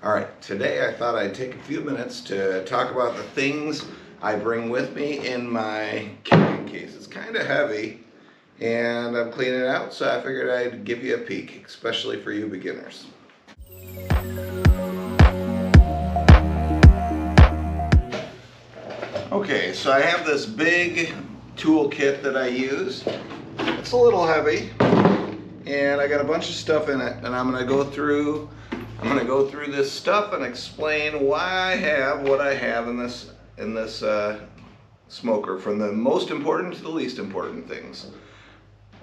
Alright, today I thought I'd take a few minutes to talk about the things I bring with me in my carrying case. It's kind of heavy and I'm cleaning it out, so I figured I'd give you a peek, especially for you beginners. Okay, so I have this big tool kit that I use. It's a little heavy and I got a bunch of stuff in it, and I'm going to go through this stuff and explain why I have what I have in this smoker, from the most important to the least important things,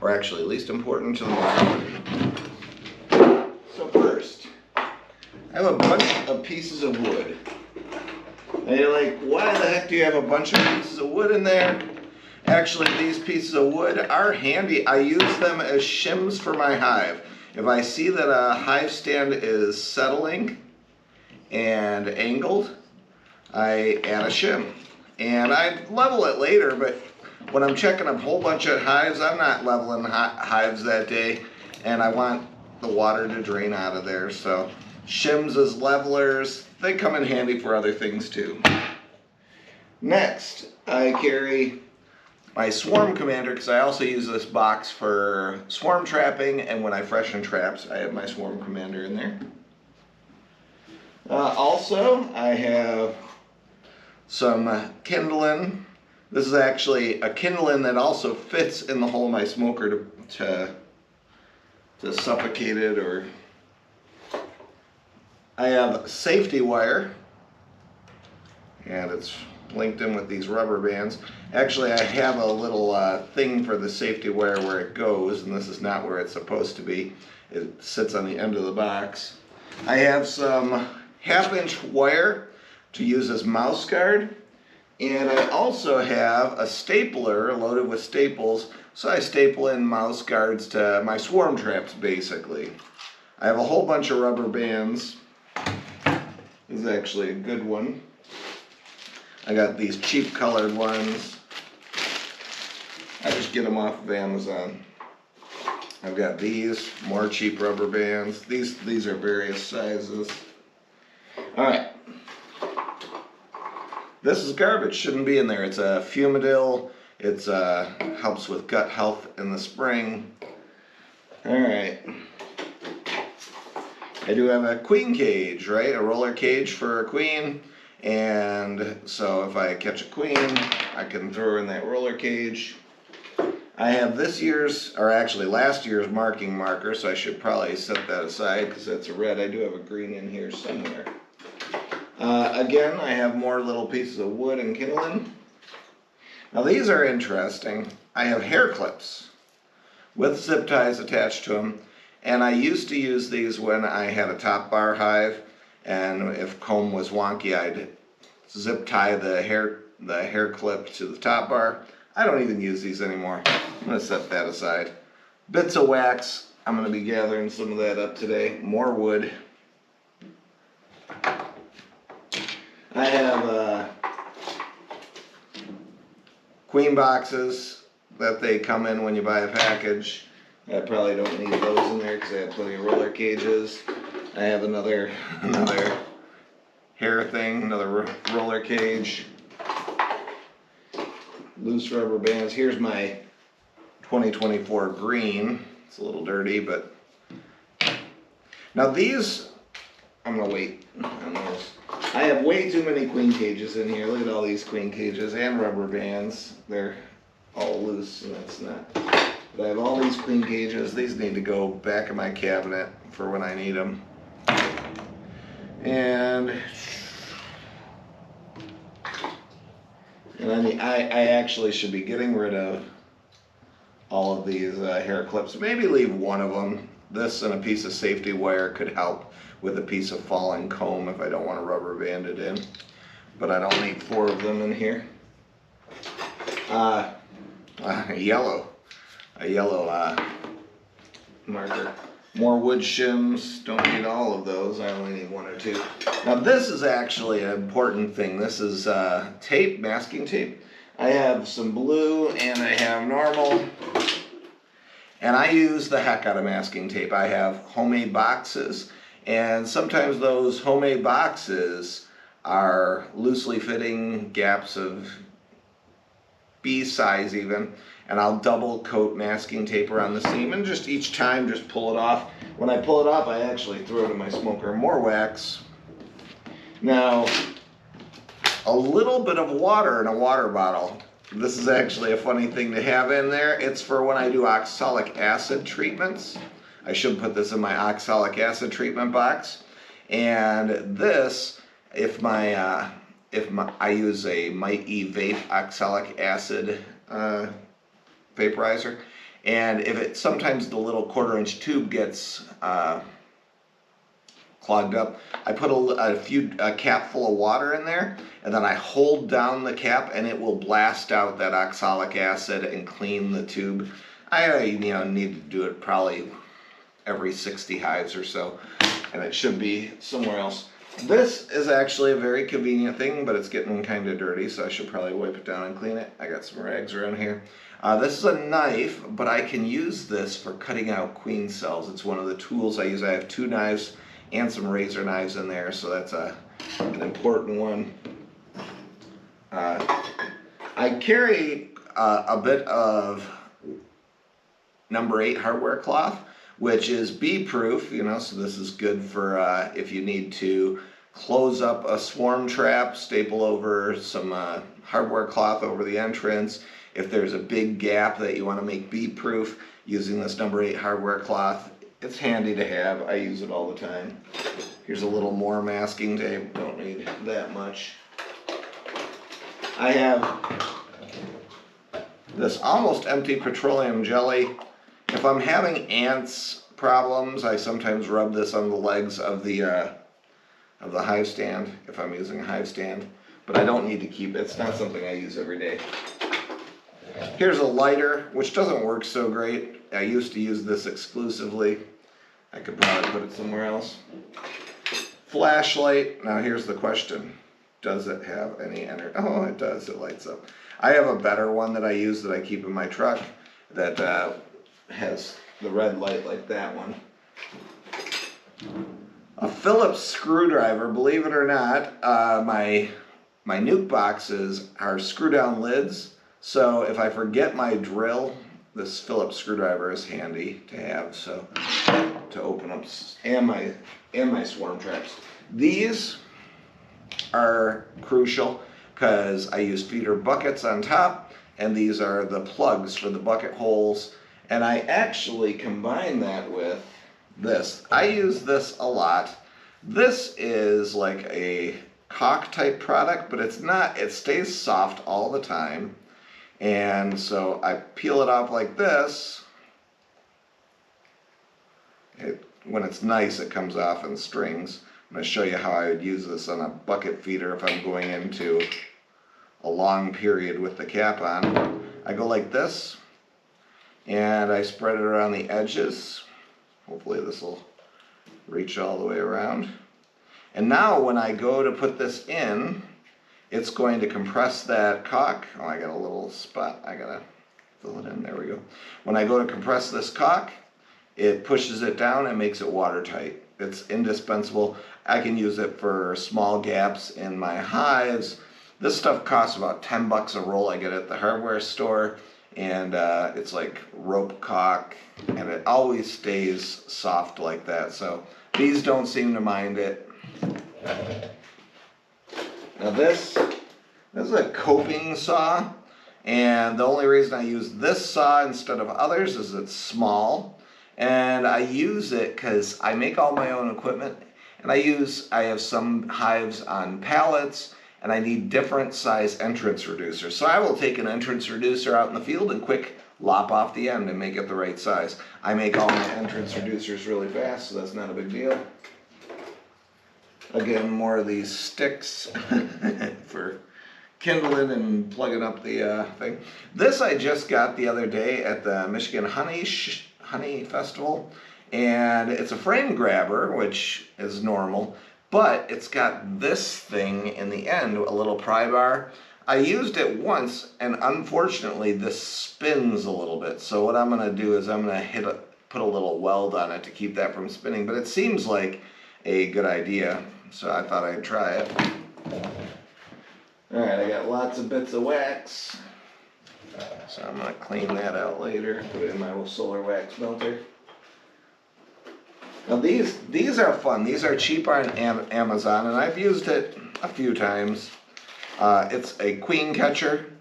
or actually least important to the most important. So first, I have a bunch of pieces of wood. And you're like, why the heck do you have a bunch of pieces of wood in there? Actually, these pieces of wood are handy. I use them as shims for my hive. If I see that a hive stand is settling and angled, I add a shim. And I level it later, but when I'm checking a whole bunch of hives, I'm not leveling hives that day, and I want the water to drain out of there. So shims as levelers, they come in handy for other things too. Next, I carry my swarm commander, because I also use this box for swarm trapping, and when I freshen traps, I have my swarm commander in there. Also, I have some kindling. This is actually a kindling that also fits in the hole of my smoker to suffocate it. Or I have safety wire, and it's linked in with these rubber bands. Actually, I have a little thing for the safety wire where it goes, and this is not where it's supposed to be. It sits on the end of the box. I have some 1/2-inch wire to use as mouse guard, and I also have a stapler loaded with staples, so I staple in mouse guards to my swarm traps basically. I have a whole bunch of rubber bands. This is actually a good one. I got these cheap colored ones. I just get them off of Amazon. I've got these, more cheap rubber bands. These are various sizes. Alright. This is garbage, shouldn't be in there. It's a Fumidil. It helps with gut health in the spring. Alright. I do have a queen cage, right? A roller cage for a queen. And so if I catch a queen, I can throw her in that roller cage. I have this year's, or actually last year's marking marker, so I should probably set that aside because that's a red. I do have a green in here somewhere. Again, I have more little pieces of wood and kindling. Now these are interesting. I have hair clips with zip ties attached to them, and I used to use these when I had a top bar hive. And if comb was wonky, I'd zip tie the hair clip to the top bar. I don't even use these anymore. I'm going to set that aside. Bits of wax. I'm going to be gathering some of that up today. More wood. I have queen boxes that they come in when you buy a package. I probably don't need those in there because I have plenty of roller cages. I have another hair thing, another roller cage, loose rubber bands. Here's my 2024 green. It's a little dirty, but now these, I'm gonna wait on those. I have way too many queen cages in here. Look at all these queen cages and rubber bands. They're all loose, and that's not. But I have all these queen cages. These need to go back in my cabinet for when I need them. And I actually should be getting rid of all of these hair clips. Maybe leave one of them. This and a piece of safety wire could help with a piece of falling comb if I don't want to rubber band it in. But I don't need 4 of them in here. A yellow marker. More wood shims. Don't need all of those. I only need 1 or 2. Now this is actually an important thing. This is tape, masking tape. I have some blue and I have normal. And I use the heck out of masking tape. I have homemade boxes And sometimes those homemade boxes are loosely fitting gaps of bee size even, and I'll double coat masking tape around the seam and just each time just pull it off. When I pull it off, I actually throw it in my smoker. More wax. Now, a little bit of water in a water bottle. This is actually a funny thing to have in there. It's for when I do oxalic acid treatments. I should put this in my oxalic acid treatment box. And this, I use a Might E Vape oxalic acid vaporizer, and if sometimes the little 1/4-inch tube gets clogged up, I put a cap full of water in there, and then I hold down the cap, and it will blast out that oxalic acid and clean the tube. I need to do it probably every 60 hives or so, and it should be somewhere else. This is actually a very convenient thing, but it's getting kind of dirty, so I should probably wipe it down and clean it. I got some rags around here. This is a knife, but I can use this for cutting out queen cells. It's one of the tools I use. I have 2 knives and some razor knives in there, so that's an important one. I carry a bit of number 8 hardware cloth, which is bee proof, so this is good for if you need to close up a swarm trap, staple over some hardware cloth over the entrance. If there's a big gap that you want to make bee proof, using this number 8 hardware cloth, it's handy to have. I use it all the time. Here's a little more masking tape, don't need that much. I have this almost empty petroleum jelly. If I'm having ants problems, I sometimes rub this on the legs of the hive stand, if I'm using a hive stand, but I don't need to keep it. It's not something I use every day. Here's a lighter, which doesn't work so great. I used to use this exclusively. I could probably put it somewhere else. Flashlight. Now here's the question. Does it have any energy? Oh, it does. It lights up. I have a better one that I use that I keep in my truck that has the red light like that one. A Phillips screwdriver, believe it or not. My nuke boxes are screw down lids, so if I forget my drill, this Phillips screwdriver is handy to have, so to open up, and my swarm traps. These are crucial because I use feeder buckets on top, and these are the plugs for the bucket holes. And I actually combine that with this. I use this a lot. This is like a caulk type product, but it's not, it stays soft all the time. And so I peel it off like this. When it's nice, it comes off in strings. I'm going to show you how I would use this on a bucket feeder if I'm going into a long period with the cap on. I go like this, and I spread it around the edges. Hopefully this will reach all the way around. And now when I go to put this in, it's going to compress that caulk. Oh, I got a little spot. I gotta fill it in. There we go. When I go to compress this caulk, it pushes it down and makes it watertight. It's indispensable. I can use it for small gaps in my hives. This stuff costs about 10 bucks a roll. I get it at the hardware store, and it's like rope caulk, and it always stays soft like that. So bees don't seem to mind it. Now this is a coping saw, and the only reason I use this saw instead of others is it's small, and I use it because I make all my own equipment, and I have some hives on pallets, and I need different size entrance reducers. So I will take an entrance reducer out in the field and quick lop off the end and make it the right size. I make all my entrance reducers really fast, so that's not a big deal. Again, more of these sticks for kindling and plugging up the thing. This I just got the other day at the Michigan Honey Festival, and it's a frame grabber, which is normal, but it's got this thing in the end, a little pry bar. I used it once, and unfortunately this spins a little bit, so what I'm going to do is I'm going to put a little weld on it to keep that from spinning, but it seems like a good idea. So I thought I'd try it. Alright, I got lots of bits of wax. So I'm going to clean that out later, put it in my solar wax melter. Now these are fun. These are cheaper on Amazon, and I've used it a few times. It's a queen catcher.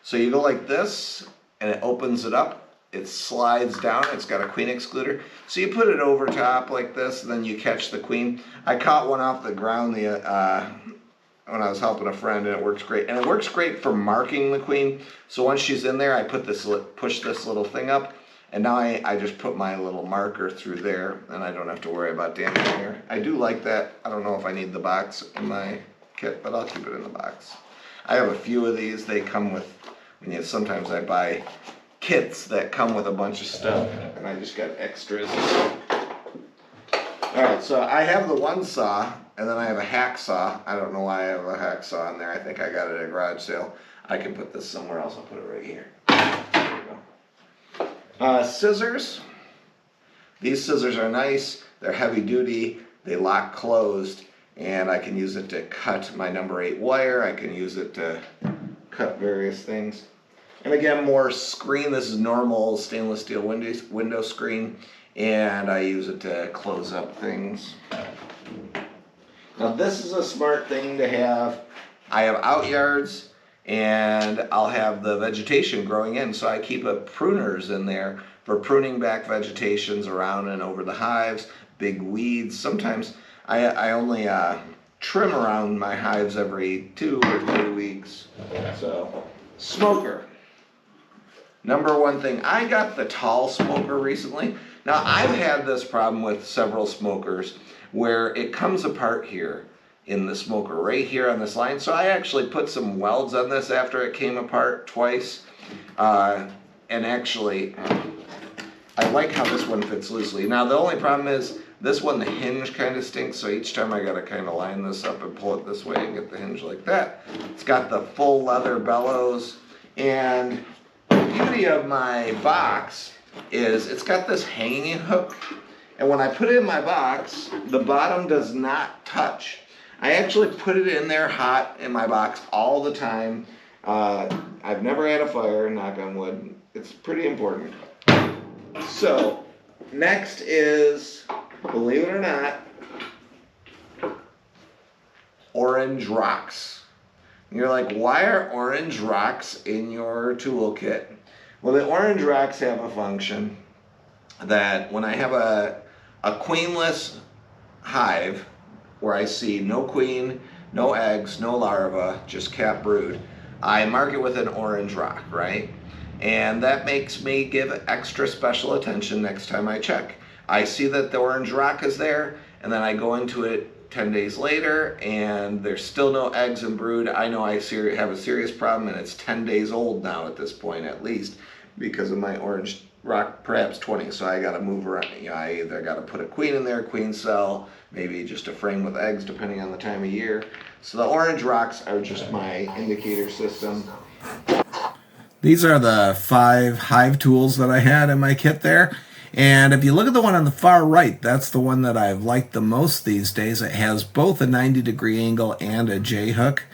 So you go like this, and it opens it up. It slides down. It's got a queen excluder. So you put it over top like this, and then you catch the queen. I caught one off the ground when I was helping a friend, and it works great. And it works great for marking the queen. So once she's in there, I push this little thing up, and now I just put my little marker through there, and I don't have to worry about damaging her. I do like that. I don't know if I need the box in my kit, but I'll keep it in the box. I have a few of these. They come with, sometimes I buy kits that come with a bunch of stuff, and I just got extras. Alright, so I have the one saw, and then I have a hacksaw. I don't know why I have a hacksaw in there. I think I got it at a garage sale. I can put this somewhere else. I'll put it right here. There we go. Scissors. These scissors are nice. They're heavy duty. They lock closed, and I can use it to cut my number 8 wire. I can use it to cut various things. And again, more screen. This is normal stainless steel window screen, and I use it to close up things. Now this is a smart thing to have. I have outyards, and I'll have the vegetation growing in, so I keep pruners in there for pruning back vegetations around and over the hives, big weeds. Sometimes I only trim around my hives every 2 or 3 weeks. So, smoker. Number one thing, I got the tall smoker recently. Now I've had this problem with several smokers where it comes apart here in the smoker, right here on this line. So I actually put some welds on this after it came apart twice. And actually, I like how this one fits loosely. Now the only problem is, this one, the hinge kind of stinks, so each time I gotta kind of line this up and pull it this way and get the hinge like that. It's got the full leather bellows, and the beauty of my box is it's got this hanging hook, and when I put it in my box, the bottom does not touch. I actually put it in there hot in my box all the time. I've never had a fire, knock on wood. It's pretty important. So, next is, believe it or not, orange rocks. And you're like, why are orange rocks in your toolkit? Well, the orange rocks have a function that when I have a queenless hive where I see no queen, no eggs, no larva, just cap brood, I mark it with an orange rock, right? And that makes me give extra special attention next time I check. I see that the orange rock is there, and then I go into it 10 days later, and there's still no eggs and brood. I know I have a serious problem, and it's 10 days old now at this point, at least, because of my orange rock, perhaps 20. So I gotta move around. I either gotta put a queen in there, queen cell, maybe just a frame with eggs, depending on the time of year. So the orange rocks are just my indicator system. These are the 5 hive tools that I had in my kit there. And if you look at the one on the far right, that's the one that I've liked the most these days. It has both a 90-degree angle and a J-hook.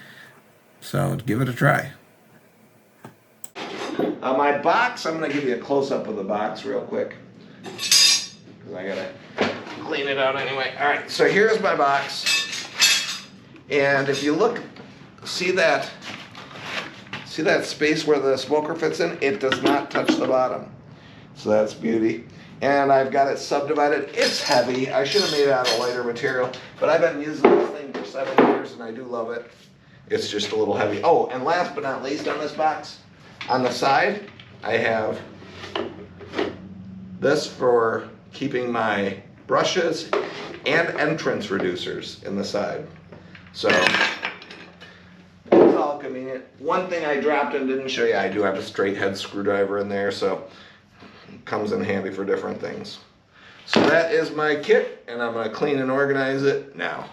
So give it a try. My box, I'm going to give you a close-up of the box real quick, because I got to clean it out anyway. All right, so here's my box. And if you look, see that space where the smoker fits in? It does not touch the bottom. So that's beauty. And I've got it subdivided. It's heavy. I should have made it out of lighter material, but I've been using this thing for 7 years and I do love it. It's just a little heavy. Oh, and last but not least on this box, on the side, I have this for keeping my brushes and entrance reducers in the side. So it's all convenient. One thing I dropped and didn't show you, I do have a straight head screwdriver in there, so it comes in handy for different things. So that is my kit, and I'm going to clean and organize it now.